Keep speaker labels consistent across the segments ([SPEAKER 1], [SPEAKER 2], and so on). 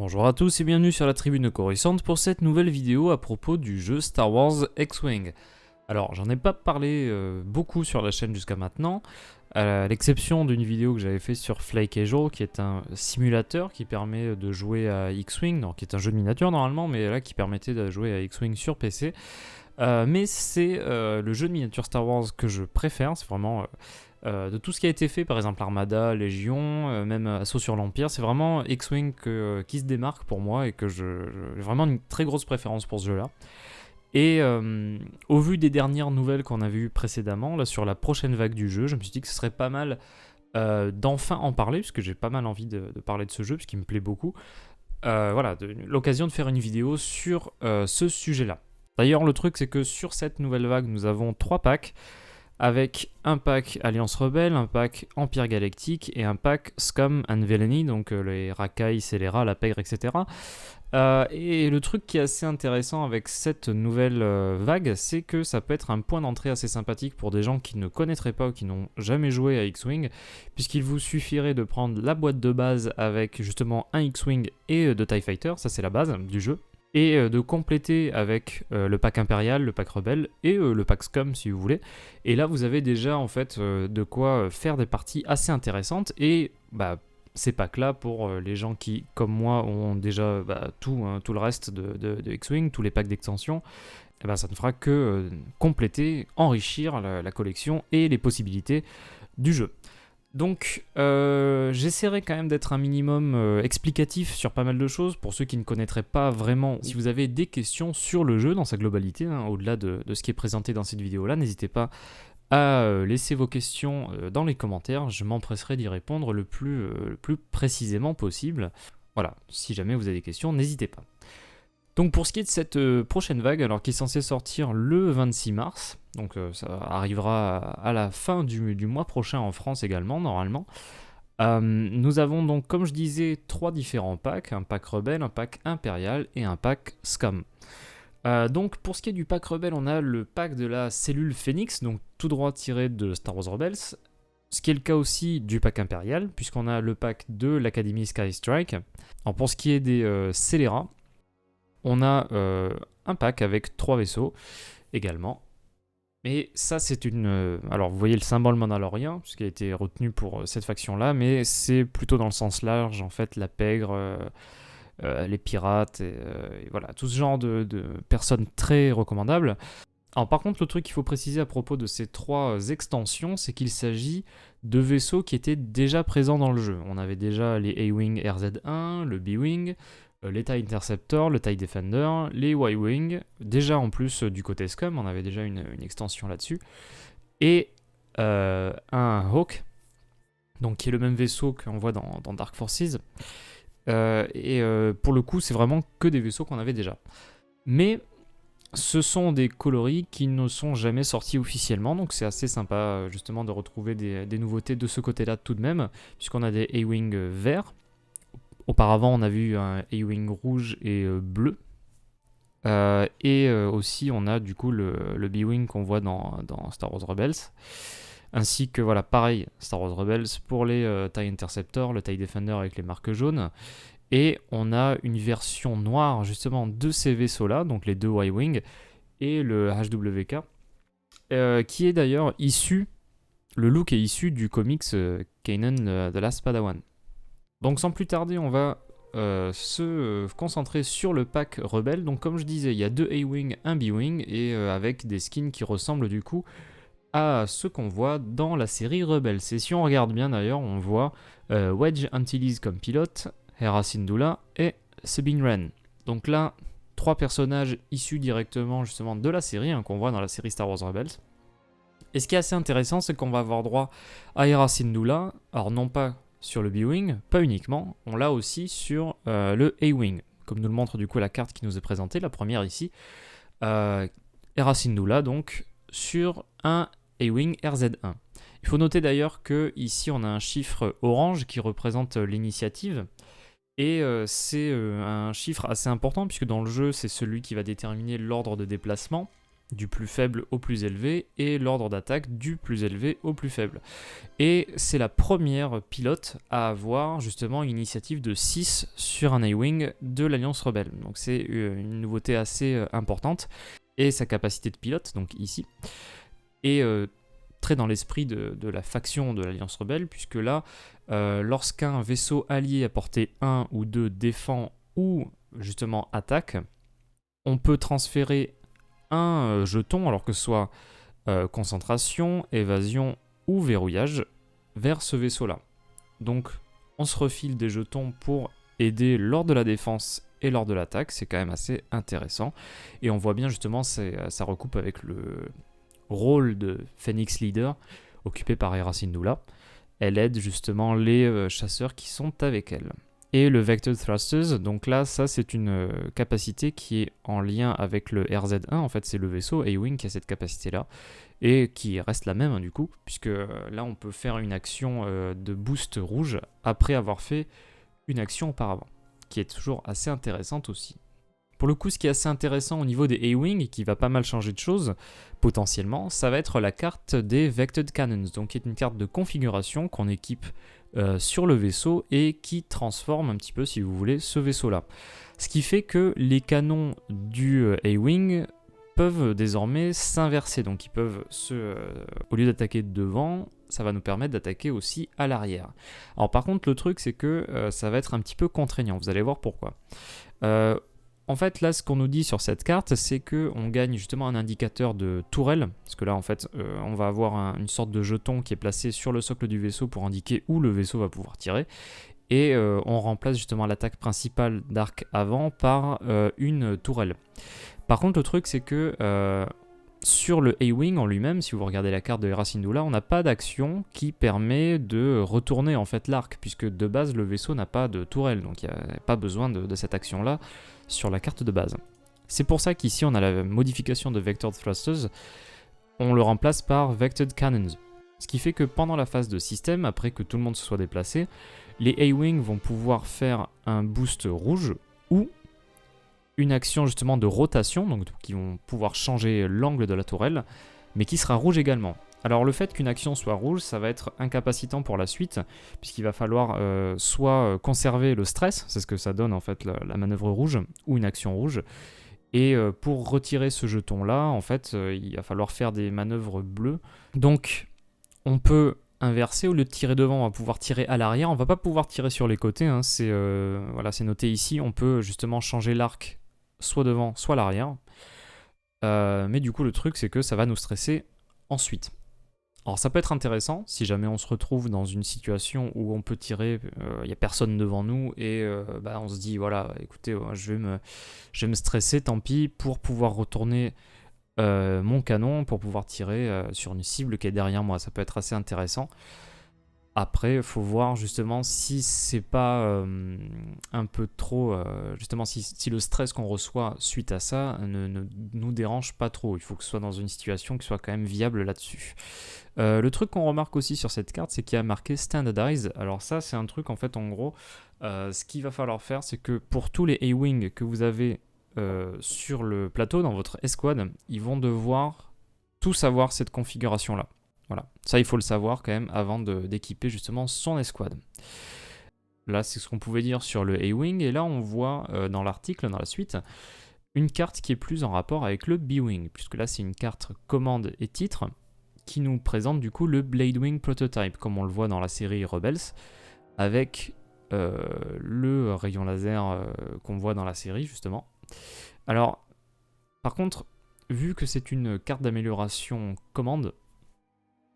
[SPEAKER 1] Bonjour à tous et bienvenue sur la tribune Coruscant pour cette nouvelle vidéo à propos du jeu Star Wars X-Wing. Alors j'en ai pas parlé beaucoup sur la chaîne jusqu'à maintenant, à l'exception d'une vidéo que j'avais fait sur Fly Casual qui est un simulateur qui permet de jouer à X-Wing, qui est un jeu de miniature normalement, mais là qui permettait de jouer à X-Wing sur PC. Mais c'est le jeu de miniature Star Wars que je préfère, c'est vraiment... de tout ce qui a été fait, par exemple Armada, Légion, même Assaut sur l'Empire, c'est vraiment X-Wing qui se démarque pour moi et que j'ai vraiment une très grosse préférence pour ce jeu-là. Et au vu des dernières nouvelles qu'on a vues précédemment, là sur la prochaine vague du jeu, je me suis dit que ce serait pas mal d'enfin en parler, puisque j'ai pas mal envie de parler de ce jeu, puisqu'il me plaît beaucoup. Voilà, l'occasion de faire une vidéo sur ce sujet-là. D'ailleurs, le truc, c'est que sur cette nouvelle vague, nous avons 3 packs, avec un pack Alliance Rebelle, un pack Empire Galactique et un pack Scum and Villainy, donc les racailles, scélérats, la pègre, etc. Et le truc qui est assez intéressant avec cette nouvelle vague, c'est que ça peut être un point d'entrée assez sympathique pour des gens qui ne connaîtraient pas ou qui n'ont jamais joué à X-Wing, puisqu'il vous suffirait de prendre la boîte de base avec justement un X-Wing et de TIE Fighter, ça c'est la base du jeu, et de compléter avec le pack impérial, le pack rebelle et le pack scum si vous voulez. Et là vous avez déjà en fait de quoi faire des parties assez intéressantes et ces packs là pour les gens qui comme moi ont déjà tout le reste de X-Wing, tous les packs d'extension, ça ne fera que compléter, enrichir la collection et les possibilités du jeu. Donc, j'essaierai quand même d'être un minimum explicatif sur pas mal de choses pour ceux qui ne connaîtraient pas vraiment. Si vous avez des questions sur le jeu dans sa globalité, au-delà de ce qui est présenté dans cette vidéo-là, n'hésitez pas à laisser vos questions dans les commentaires. Je m'empresserai d'y répondre le plus précisément possible. Voilà, si jamais vous avez des questions, n'hésitez pas. Donc pour ce qui est de cette prochaine vague, alors qui est censée sortir le 26 mars, donc ça arrivera à la fin du mois prochain en France également, normalement. Nous avons donc, comme je disais, 3 différents packs, un pack rebelle, un pack impérial et un pack scum. Donc pour ce qui est du pack rebelle, on a le pack de la cellule Phoenix, donc tout droit tiré de Star Wars Rebels, ce qui est le cas aussi du pack impérial, puisqu'on a le pack de l'Académie Sky Strike. Alors pour ce qui est des scélérats, on a un pack avec 3 vaisseaux également. Mais ça, c'est une... alors, vous voyez le symbole mandalorien, ce qui a été retenu pour cette faction-là, mais c'est plutôt dans le sens large, en fait, la pègre, les pirates, et voilà, tout ce genre de personnes très recommandables. Alors, par contre, le truc qu'il faut préciser à propos de ces 3 extensions, c'est qu'il s'agit de vaisseaux qui étaient déjà présents dans le jeu. On avait déjà les A-Wing RZ1, le B-Wing, les TIE Interceptor, le TIE Defender, les Y-Wing, déjà en plus du côté Scum, on avait déjà une extension là-dessus, et un Hawk, donc qui est le même vaisseau qu'on voit dans Dark Forces, pour le coup c'est vraiment que des vaisseaux qu'on avait déjà. Mais ce sont des coloris qui ne sont jamais sortis officiellement, donc c'est assez sympa justement de retrouver des nouveautés de ce côté-là tout de même, puisqu'on a des A-Wing verts. Auparavant, on a vu un A-Wing rouge et bleu. Aussi, on a du coup le B-Wing qu'on voit dans Star Wars Rebels. Ainsi que, voilà, pareil, Star Wars Rebels pour les TIE Interceptor, le TIE Defender avec les marques jaunes. Et on a une version noire, justement, de ces vaisseaux-là, donc les 2 Y-Wing et le HWK, qui est d'ailleurs issu, le look est issu du comics Kanan The Last Padawan. Donc sans plus tarder, on va se concentrer sur le pack rebelle. Donc comme je disais, il y a 2 A-Wing, un B-Wing, et avec des skins qui ressemblent du coup à ce qu'on voit dans la série Rebels. Et si on regarde bien d'ailleurs, on voit Wedge Antilles comme pilote, Hera Syndulla et Sabine Wren. Donc là, 3 personnages issus directement justement de la série, qu'on voit dans la série Star Wars Rebels. Et ce qui est assez intéressant, c'est qu'on va avoir droit à Hera Syndulla, alors non pas sur le B-Wing, pas uniquement, on l'a aussi sur le A-Wing, comme nous le montre du coup la carte qui nous est présentée, la première ici. Hera Syndulla donc sur un A-Wing RZ1. Il faut noter d'ailleurs que ici on a un chiffre orange qui représente l'initiative, et c'est un chiffre assez important puisque dans le jeu c'est celui qui va déterminer l'ordre de déplacement. du plus faible au plus élevé, et l'ordre d'attaque du plus élevé au plus faible. Et c'est la première pilote à avoir justement une initiative de 6 sur un A-Wing de l'Alliance Rebelle. Donc c'est une nouveauté assez importante. Et sa capacité de pilote, donc ici, est très dans l'esprit de la faction de l'Alliance Rebelle, puisque là, lorsqu'un vaisseau allié à portée 1 ou 2 défend ou justement attaque, on peut transférer un jeton, alors que ce soit concentration, évasion ou verrouillage, vers ce vaisseau-là. Donc on se refile des jetons pour aider lors de la défense et lors de l'attaque, c'est quand même assez intéressant. Et on voit bien justement, ça recoupe avec le rôle de Phoenix Leader, occupé par Hera Syndulla. Elle aide justement les chasseurs qui sont avec elle. Et le Vectored Thrusters, donc là, ça c'est une capacité qui est en lien avec le RZ1, en fait c'est le vaisseau A-Wing qui a cette capacité-là, et qui reste la même du coup, puisque là on peut faire une action de boost rouge après avoir fait une action auparavant, qui est toujours assez intéressante aussi. Pour le coup, ce qui est assez intéressant au niveau des A-Wing, et qui va pas mal changer de choses, potentiellement, ça va être la carte des Vectored Cannons, donc qui est une carte de configuration qu'on équipe sur le vaisseau et qui transforme un petit peu, si vous voulez, ce vaisseau-là. Ce qui fait que les canons du A-Wing peuvent désormais s'inverser, donc ils peuvent au lieu d'attaquer devant, ça va nous permettre d'attaquer aussi à l'arrière. Alors par contre, le truc c'est que ça va être un petit peu contraignant, vous allez voir pourquoi. En fait, là, ce qu'on nous dit sur cette carte, c'est qu'on gagne justement un indicateur de tourelle, parce que là, en fait, on va avoir une sorte de jeton qui est placé sur le socle du vaisseau pour indiquer où le vaisseau va pouvoir tirer, et on remplace justement l'attaque principale d'arc avant par une tourelle. Par contre, le truc, c'est que sur le A-Wing en lui-même, si vous regardez la carte de Hera Syndulla, on n'a pas d'action qui permet de retourner en fait l'arc, puisque de base, le vaisseau n'a pas de tourelle, donc il n'y a pas besoin de cette action-là sur la carte de base. C'est pour ça qu'ici, on a la modification de Vectored Thrusters, on le remplace par Vectored Cannons. Ce qui fait que pendant la phase de système, après que tout le monde se soit déplacé, les A-Wing vont pouvoir faire un boost rouge ou une action justement de rotation, donc qui vont pouvoir changer l'angle de la tourelle, mais qui sera rouge également. Alors le fait qu'une action soit rouge, ça va être incapacitant pour la suite, puisqu'il va falloir soit conserver le stress, c'est ce que ça donne en fait la manœuvre rouge, ou une action rouge, et pour retirer ce jeton-là, en fait, il va falloir faire des manœuvres bleues. Donc on peut inverser, au lieu de tirer devant, on va pouvoir tirer à l'arrière, on va pas pouvoir tirer sur les côtés, hein. Voilà, c'est noté ici, on peut justement changer l'arc soit devant, soit l'arrière. Mais du coup, le truc, c'est que ça va nous stresser ensuite. Alors ça peut être intéressant si jamais on se retrouve dans une situation où on peut tirer, il n'y a personne devant nous et on se dit voilà, écoutez, je vais me stresser, tant pis, pour pouvoir retourner mon canon, pour pouvoir tirer sur une cible qui est derrière moi. Ça peut être assez intéressant. Après, il faut voir justement si c'est pas un peu trop... justement, si le stress qu'on reçoit suite à ça ne nous dérange pas trop. Il faut que ce soit dans une situation qui soit quand même viable là-dessus. Le truc qu'on remarque aussi sur cette carte, c'est qu'il y a marqué Standardize. Alors ça, c'est un truc, en fait, en gros, ce qu'il va falloir faire, c'est que pour tous les A-Wing que vous avez sur le plateau, dans votre escouade, ils vont devoir tous avoir cette configuration-là. Voilà, ça il faut le savoir quand même avant d'équiper justement son escouade. Là c'est ce qu'on pouvait dire sur le A-Wing, et là on voit dans l'article, dans la suite, une carte qui est plus en rapport avec le B-Wing, puisque là c'est une carte commande et titre qui nous présente du coup le Blade Wing Prototype, comme on le voit dans la série Rebels, avec le rayon laser qu'on voit dans la série justement. Alors, par contre, vu que c'est une carte d'amélioration commande,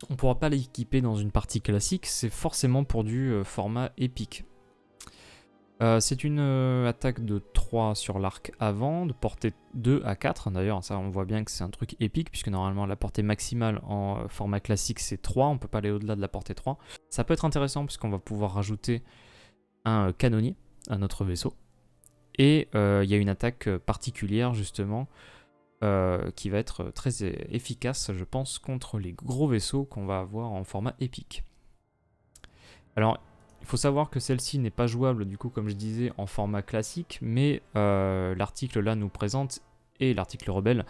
[SPEAKER 1] on ne pourra pas l'équiper dans une partie classique, c'est forcément pour du format épique. C'est une attaque de 3 sur l'arc avant, de portée 2 à 4. D'ailleurs, ça on voit bien que c'est un truc épique, puisque normalement la portée maximale en format classique c'est 3, on ne peut pas aller au-delà de la portée 3. Ça peut être intéressant, puisqu'on va pouvoir rajouter un canonnier à notre vaisseau. Et il y a une attaque particulière justement, qui va être très efficace, je pense, contre les gros vaisseaux qu'on va avoir en format épique. Alors, il faut savoir que celle-ci n'est pas jouable, du coup, comme je disais, en format classique, mais l'article là nous présente et l'article rebelle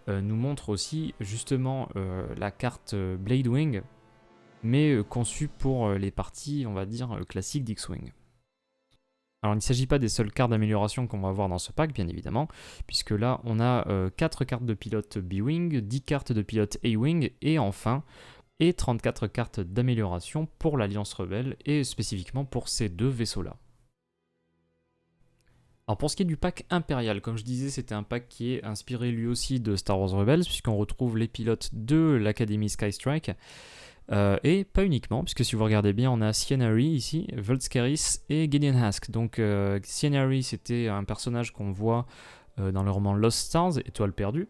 [SPEAKER 1] nous montre aussi justement la carte Bladewing, mais conçue pour les parties, on va dire, classiques d'X-Wing. Alors il ne s'agit pas des seules cartes d'amélioration qu'on va voir dans ce pack, bien évidemment, puisque là on a 4 cartes de pilote B-Wing, 10 cartes de pilote A-Wing, et enfin 34 cartes d'amélioration pour l'Alliance Rebelle, et spécifiquement pour ces deux vaisseaux-là. Alors pour ce qui est du pack impérial, comme je disais, c'était un pack qui est inspiré lui aussi de Star Wars Rebels, puisqu'on retrouve les pilotes de l'Académie Skystrike, et pas uniquement, puisque si vous regardez bien, on a Cienari ici, Volscaris et Gideon Hask. Donc Cienari, c'était un personnage qu'on voit dans le roman Lost Stars, Étoile perdue.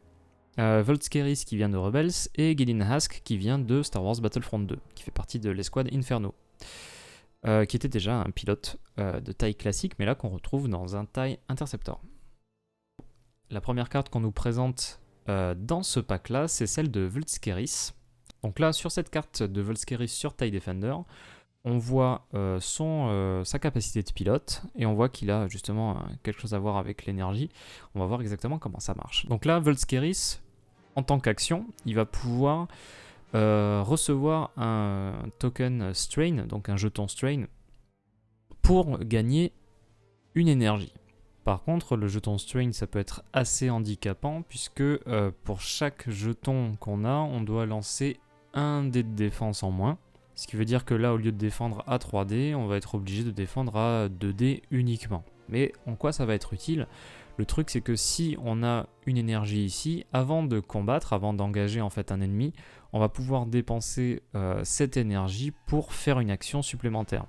[SPEAKER 1] Volscaris qui vient de Rebels, et Gideon Hask qui vient de Star Wars Battlefront 2, qui fait partie de l'escouade Inferno. Qui était déjà un pilote de taille classique, mais là qu'on retrouve dans un TIE Interceptor. La première carte qu'on nous présente dans ce pack-là, c'est celle de Volscaris. Donc là, sur cette carte de Volscaris sur TIE Defender, on voit sa capacité de pilote, et on voit qu'il a justement quelque chose à voir avec l'énergie. On va voir exactement comment ça marche. Donc là, Volscaris, en tant qu'action, il va pouvoir recevoir un token Strain, donc un jeton Strain, pour gagner une énergie. Par contre, le jeton Strain, ça peut être assez handicapant, puisque pour chaque jeton qu'on a, on doit lancer un dé de défense en moins. Ce qui veut dire que là, au lieu de défendre à 3D, on va être obligé de défendre à 2D uniquement. Mais en quoi ça va être utile ? Le truc, c'est que si on a une énergie ici, avant de combattre, avant d'engager en fait un ennemi, on va pouvoir dépenser cette énergie pour faire une action supplémentaire.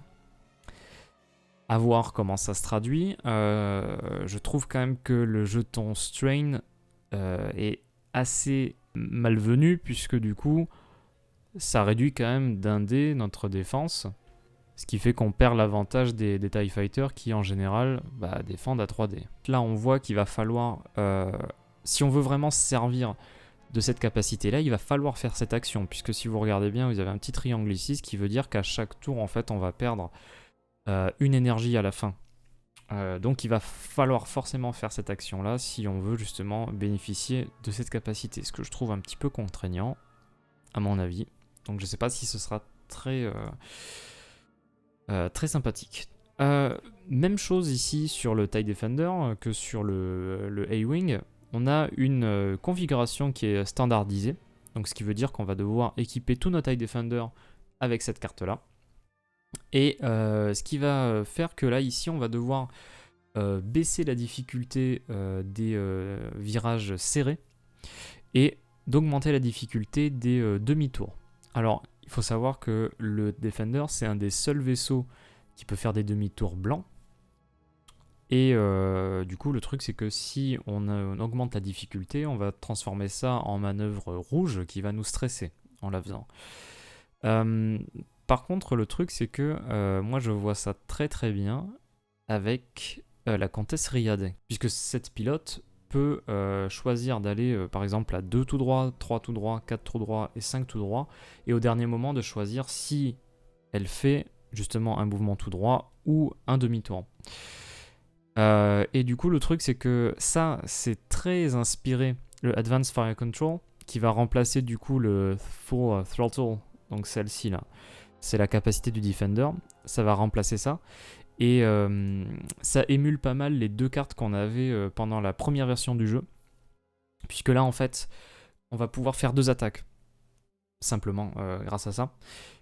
[SPEAKER 1] À voir comment ça se traduit. Je trouve quand même que le jeton Strain est assez malvenu, puisque du coup, ça réduit quand même d'un dé notre défense, ce qui fait qu'on perd l'avantage des TIE Fighters qui en général défendent à 3D. Là on voit qu'il va falloir, si on veut vraiment se servir de cette capacité là, il va falloir faire cette action, puisque si vous regardez bien, vous avez un petit triangle ici, ce qui veut dire qu'à chaque tour en fait on va perdre une énergie à la fin. Donc il va falloir forcément faire cette action là si on veut justement bénéficier de cette capacité, ce que je trouve un petit peu contraignant à mon avis. Donc je sais pas si ce sera très sympathique. Même chose ici sur le TIE Defender que sur le A-Wing. On a une configuration qui est standardisée. Donc ce qui veut dire qu'on va devoir équiper tous nos TIE Defender avec cette carte là. Et ce qui va faire que là ici on va devoir baisser la difficulté des virages serrés et d'augmenter la difficulté des demi-tours. Alors, il faut savoir que le Defender, c'est un des seuls vaisseaux qui peut faire des demi-tours blancs. Et du coup, le truc, c'est que si on augmente la difficulté, on va transformer ça en manœuvre rouge qui va nous stresser en la faisant. Par contre, le truc, c'est que moi, je vois ça très très bien avec la comtesse Riyad, puisque cette pilote peut choisir d'aller par exemple à 2 tout droit, 3 tout droit, 4 tout droit et 5 tout droit, et au dernier moment de choisir si elle fait justement un mouvement tout droit ou un demi-tour. Et du coup le truc c'est que ça c'est très inspiré le Advanced Fire Control qui va remplacer du coup le Full Throttle, donc celle-ci là, c'est la capacité du Defender, ça va remplacer ça. Et ça émule pas mal les deux cartes qu'on avait pendant la première version du jeu. Puisque là, en fait, on va pouvoir faire 2 attaques. Simplement, grâce à ça.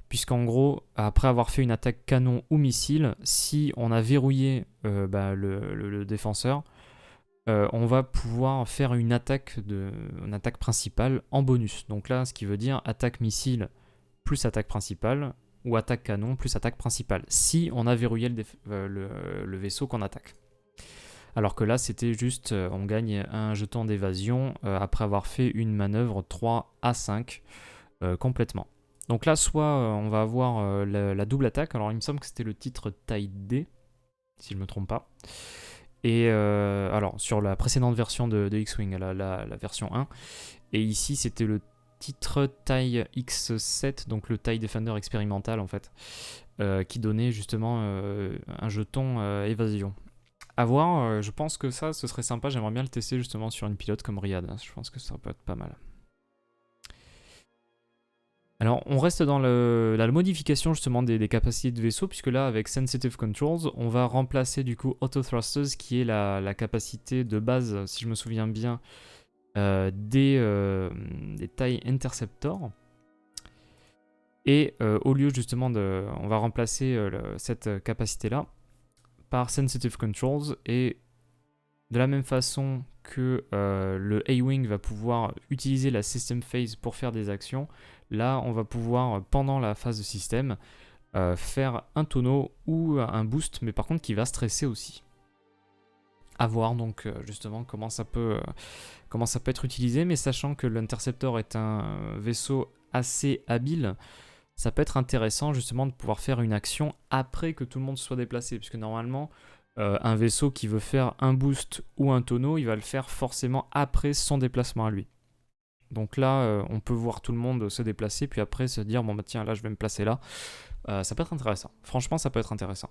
[SPEAKER 1] Puisqu'en gros, après avoir fait une attaque canon ou missile, si on a verrouillé le défenseur, on va pouvoir faire une attaque principale en bonus. Donc là, ce qui veut dire attaque missile plus attaque principale, ou attaque canon plus attaque principale, si on a verrouillé le vaisseau qu'on attaque. Alors que là, c'était juste, on gagne un jeton d'évasion après avoir fait une manœuvre 3 à 5 complètement. Donc là, soit on va avoir la double attaque, alors il me semble que c'était le titre taille D, si je ne me trompe pas. Et alors, sur la précédente version de X-Wing, la version 1, et ici, c'était le titre taille X7, donc le TIE Defender expérimental en fait, qui donnait justement un jeton évasion. À voir, je pense que ça, ce serait sympa. J'aimerais bien le tester justement sur une pilote comme Riyad. Je pense que ça peut être pas mal. Alors, on reste dans la modification justement des capacités de vaisseau, puisque là, avec Sensitive Controls, on va remplacer du coup Auto Thrusters, qui est la capacité de base, si je me souviens bien, des TIE Interceptor. Et au lieu justement on va remplacer cette capacité-là par Sensitive Controls, et de la même façon que le A-Wing va pouvoir utiliser la System Phase pour faire des actions, là on va pouvoir, pendant la phase de système, faire un tonneau ou un boost, mais par contre qui va stresser aussi. À voir donc justement comment ça peut être utilisé, mais sachant que l'Interceptor est un vaisseau assez habile, ça peut être intéressant justement de pouvoir faire une action après que tout le monde soit déplacé, puisque normalement un vaisseau qui veut faire un boost ou un tonneau, il va le faire forcément après son déplacement à lui. Donc là, on peut voir tout le monde se déplacer, puis après se dire, bon bah tiens, là je vais me placer là. Ça peut être intéressant. Franchement, ça peut être intéressant.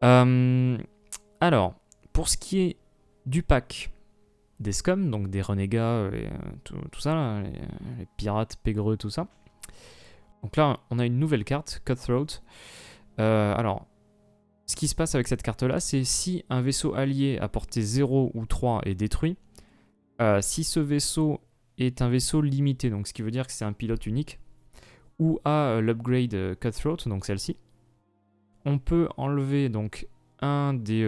[SPEAKER 1] Alors, pour ce qui est du pack des scums, donc des renégats et tout ça, là, les pirates, pégreux, tout ça. Donc là, on a une nouvelle carte, Cutthroat. Alors, ce qui se passe avec cette carte-là, c'est si un vaisseau allié à portée 0 ou 3 est détruit, si ce vaisseau est un vaisseau limité, donc ce qui veut dire que c'est un pilote unique, ou a l'upgrade Cutthroat, donc celle-ci, on peut enlever donc un des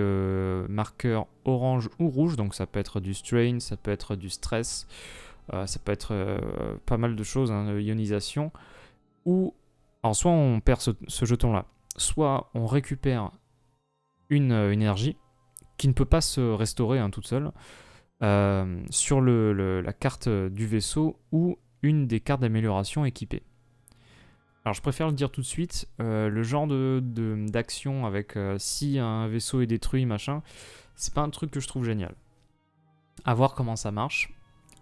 [SPEAKER 1] marqueurs orange ou rouge, donc ça peut être du strain, ça peut être du stress, ça peut être pas mal de choses, hein, ionisation, ou alors soit on perd ce jeton-là, soit on récupère une énergie qui ne peut pas se restaurer toute seule sur la carte du vaisseau ou une des cartes d'amélioration équipées. Alors je préfère le dire tout de suite, le genre d'action avec si un vaisseau est détruit, machin, c'est pas un truc que je trouve génial. À voir comment ça marche,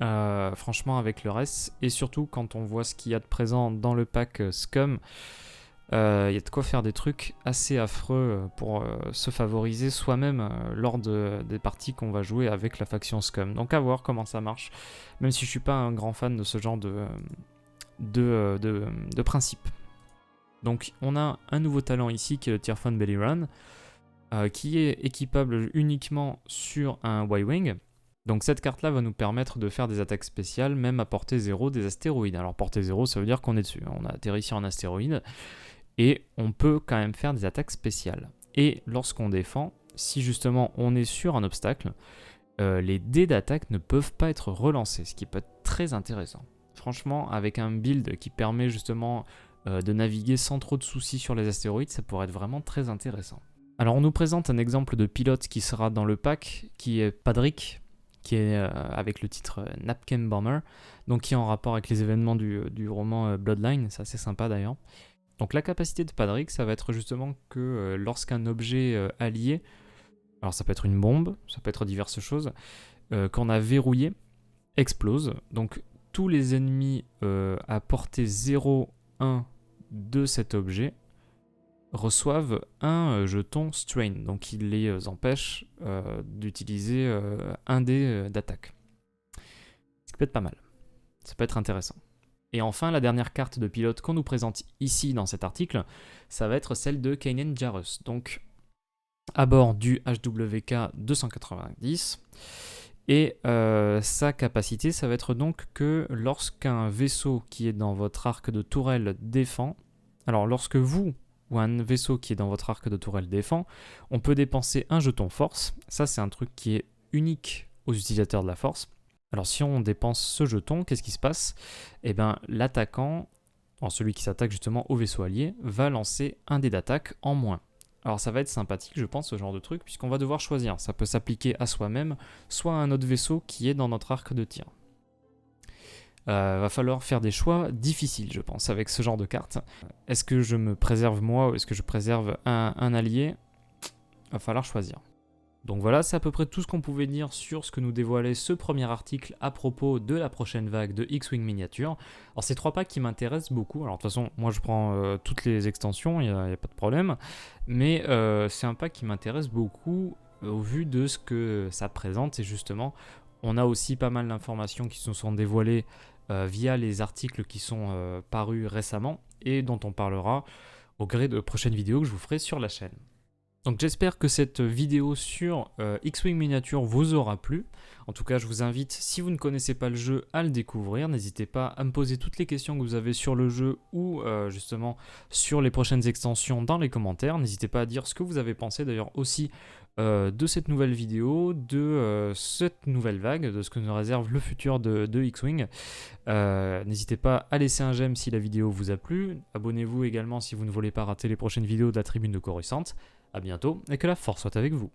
[SPEAKER 1] franchement avec le reste, et surtout quand on voit ce qu'il y a de présent dans le pack Scum, il y a de quoi faire des trucs assez affreux pour se favoriser soi-même lors des parties qu'on va jouer avec la faction Scum. Donc à voir comment ça marche, même si je suis pas un grand fan de ce genre de principe. Donc on a un nouveau talent ici qui est le Tirfon Belly Run, qui est équipable uniquement sur un Y-Wing. Donc cette carte là va nous permettre de faire des attaques spéciales même à portée 0 des astéroïdes. Alors portée 0 ça veut dire qu'on est dessus, on a atterri sur un astéroïde et on peut quand même faire des attaques spéciales. Et lorsqu'on défend, si justement on est sur un obstacle, les dés d'attaque ne peuvent pas être relancés, ce qui peut être très intéressant. Franchement, avec un build qui permet justement de naviguer sans trop de soucis sur les astéroïdes, ça pourrait être vraiment très intéressant. Alors on nous présente un exemple de pilote qui sera dans le pack, qui est Padric, qui est avec le titre Napkin Bomber, donc qui est en rapport avec les événements du roman Bloodline, c'est assez sympa d'ailleurs. Donc la capacité de Padric, ça va être justement que lorsqu'un objet allié, alors ça peut être une bombe, ça peut être diverses choses, qu'on a verrouillé, explose. Donc tous les ennemis à portée 0, 1 de cet objet reçoivent un jeton strain, donc il les empêche d'utiliser un dé d'attaque. Ce qui peut être pas mal, ça peut être intéressant. Et enfin, la dernière carte de pilote qu'on nous présente ici dans cet article, ça va être celle de Kanan Jarrus, donc à bord du HWK 290. Et sa capacité, ça va être donc que lorsqu'un vaisseau qui est dans votre arc de tourelle défend, alors lorsque vous ou un vaisseau qui est dans votre arc de tourelle défend, on peut dépenser un jeton force. Ça, c'est un truc qui est unique aux utilisateurs de la force. Alors si on dépense ce jeton, qu'est-ce qui se passe ? Eh bien l'attaquant, celui qui s'attaque justement au vaisseau allié, va lancer un dé d'attaque en moins. Alors ça va être sympathique, je pense, ce genre de truc, puisqu'on va devoir choisir. Ça peut s'appliquer à soi-même, soit à un autre vaisseau qui est dans notre arc de tir. Va falloir faire des choix difficiles, je pense, avec ce genre de carte. Est-ce que je me préserve moi ou est-ce que je préserve un allié ? Va falloir choisir. Donc voilà, c'est à peu près tout ce qu'on pouvait dire sur ce que nous dévoilait ce premier article à propos de la prochaine vague de X-Wing miniature. Alors c'est 3 packs qui m'intéressent beaucoup. Alors de toute façon, moi je prends toutes les extensions, il n'y a pas de problème. Mais c'est un pack qui m'intéresse beaucoup au vu de ce que ça présente. Et justement, on a aussi pas mal d'informations qui se sont dévoilées via les articles qui sont parus récemment et dont on parlera au gré de prochaines vidéos que je vous ferai sur la chaîne. Donc j'espère que cette vidéo sur X-Wing Miniature vous aura plu. En tout cas, je vous invite, si vous ne connaissez pas le jeu, à le découvrir. N'hésitez pas à me poser toutes les questions que vous avez sur le jeu ou justement sur les prochaines extensions dans les commentaires. N'hésitez pas à dire ce que vous avez pensé d'ailleurs aussi de cette nouvelle vidéo, de cette nouvelle vague, de ce que nous réserve le futur de X-Wing. N'hésitez pas à laisser un j'aime si la vidéo vous a plu. Abonnez-vous également si vous ne voulez pas rater les prochaines vidéos de la tribune de Coruscant. A bientôt et que la force soit avec vous.